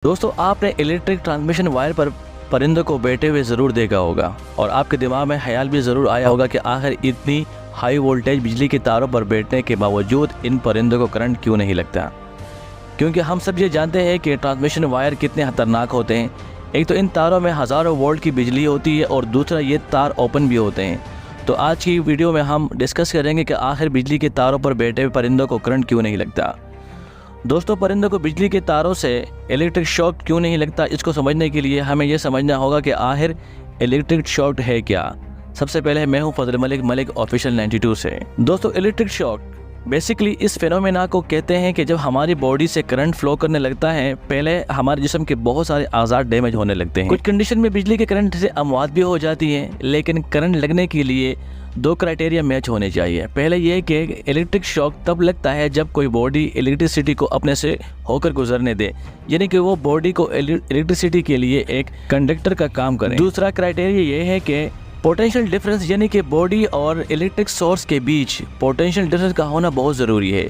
दोस्तों, आपने electric transmission wire पर परिंदों को बैठे हुए ज़रूर देखा होगा और आपके दिमाग में ख्याल भी ज़रूर आया होगा कि आखिर इतनी हाई वोल्टेज बिजली के तारों पर बैठने के बावजूद इन परिंदों को करंट क्यों नहीं लगता। क्योंकि हम सब ये जानते हैं कि ट्रांसमिशन वायर कितने ख़तरनाक होते हैं। एक तो इन तारों में हज़ारों वोल्ट की बिजली होती है और दूसरा ये तार ओपन भी होते हैं। तो आज की वीडियो में हम डिस्कस करेंगे कि आखिर बिजली के तारों पर बैठे हुए परिंदों को करंट क्यों नहीं लगता। दोस्तों, परिंदों को बिजली के तारों से इलेक्ट्रिक शॉक क्यों नहीं लगता, इसको समझने के लिए हमें यह समझना होगा कि आखिर इलेक्ट्रिक शॉक है क्या। सबसे पहले मैं हूं फजल मलिक ऑफिशियल 92 से। दोस्तों, इलेक्ट्रिक शॉक बेसिकली इस फेनोमेना को कहते हैं कि जब हमारी बॉडी से करंट फ्लो करने लगता है, पहले हमारे जिस्म के बहुत सारे आज़ाद डैमेज होने लगते हैं। कुछ कंडीशन में बिजली के करंट से अमवात भी हो जाती है, लेकिन करंट लगने के लिए दो क्राइटेरिया मैच होने चाहिए। पहले ये कि इलेक्ट्रिक शॉक तब लगता है जब कोई बॉडी इलेक्ट्रिसिटी को अपने से होकर गुजरने दे, यानी कि वो बॉडी को इलेक्ट्रिसिटी के लिए एक कंडक्टर का काम करे। दूसरा क्राइटेरिया ये है कि पोटेंशियल डिफरेंस, यानी कि बॉडी और इलेक्ट्रिक सोर्स के बीच पोटेंशियल डिफरेंस का होना बहुत ज़रूरी है।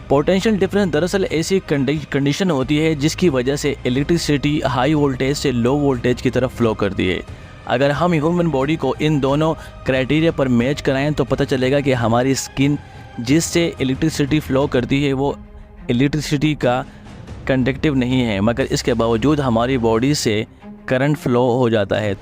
पोटेंशियल डिफरेंस दरअसल ऐसी कंडीशन होती है जिसकी वजह से इलेक्ट्रिसिटी हाई वोल्टेज से लो वोल्टेज की तरफ फ्लो करती है। अगर हम ह्यूमन बॉडी को इन दोनों क्राइटेरिया पर मैच कराएं तो पता चलेगा कि हमारी स्किन जिससे इलेक्ट्रिसिटी फ़्लो करती है वो इलेक्ट्रिसिटी का कंडक्टिव नहीं है, मगर इसके बावजूद हमारी बॉडी से करंट फ़्लो हो जाता है।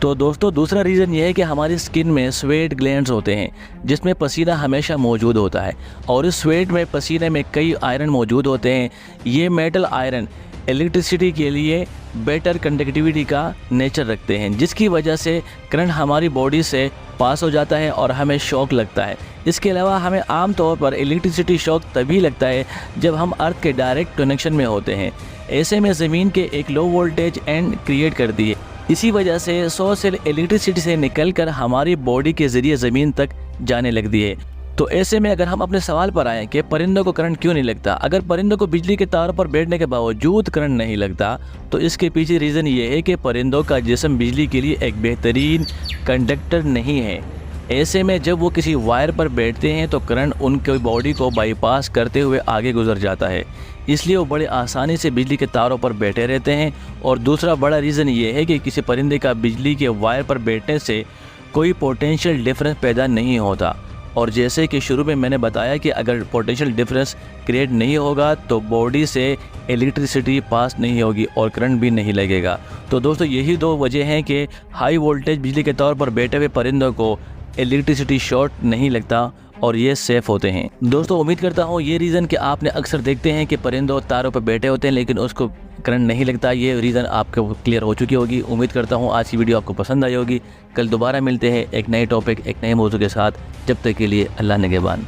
तो दोस्तों, दूसरा रीज़न ये है कि हमारी स्किन में स्वेट ग्लैंड्स होते हैं जिसमें पसीना हमेशा मौजूद होता है और इस स्वेट में पसीने में कई आयरन मौजूद होते हैं। ये मेटल आयरन इलेक्ट्रिसिटी के लिए बेटर कंडक्टिविटी का नेचर रखते हैं, जिसकी वजह से करंट हमारी बॉडी से पास हो जाता है और हमें शॉक लगता है। इसके अलावा हमें आम तौर पर इलेक्ट्रिसिटी शॉक तभी लगता है जब हम अर्थ के डायरेक्ट कनेक्शन में होते हैं। ऐसे में ज़मीन के एक लो वोल्टेज एंड क्रिएट करती है। इसी वजह से सोर्स से इलेक्ट्रिसिटी से निकलकर हमारी बॉडी के ज़रिए ज़मीन तक जाने लगती है। तो ऐसे में अगर हम अपने सवाल पर आएँ कि परिंदों को करंट क्यों नहीं लगता, अगर परिंदों को बिजली के तारों पर बैठने के बावजूद करंट नहीं लगता तो इसके पीछे रीज़न ये है कि परिंदों का जिस्म बिजली के लिए एक बेहतरीन कंडक्टर नहीं है। ऐसे में जब वो किसी वायर पर बैठते हैं तो करंट उनकी बॉडी को बाईपास करते हुए आगे गुजर जाता है, इसलिए वो बड़े आसानी से बिजली के तारों पर बैठे रहते हैं। और दूसरा बड़ा रीज़न ये है कि किसी परिंदे का बिजली के वायर पर बैठने से कोई पोटेंशियल डिफरेंस पैदा नहीं होता। और जैसे कि शुरू में मैंने बताया कि अगर पोटेंशियल डिफरेंस क्रिएट नहीं होगा तो बॉडी से इलेक्ट्रिसिटी पास नहीं होगी और करंट भी नहीं लगेगा। तो दोस्तों, यही दो वजह हैं कि हाई वोल्टेज बिजली के तौर पर बैठे हुए परिंदों को इलेक्ट्रिसिटी शॉर्ट नहीं लगता और ये सेफ़ होते हैं। दोस्तों, उम्मीद करता हूँ ये रीज़न कि आपने अक्सर देखते हैं कि परिंदों तारों पर बैठे होते हैं लेकिन उसको करंट नहीं लगता, ये रीज़न आपको क्लियर हो चुकी होगी। उम्मीद करता हूँ आज की वीडियो आपको पसंद आई होगी। कल दोबारा मिलते हैं एक नए टॉपिक, एक नए मौजू के साथ। जब तक के लिए अल्लाह निगहबान।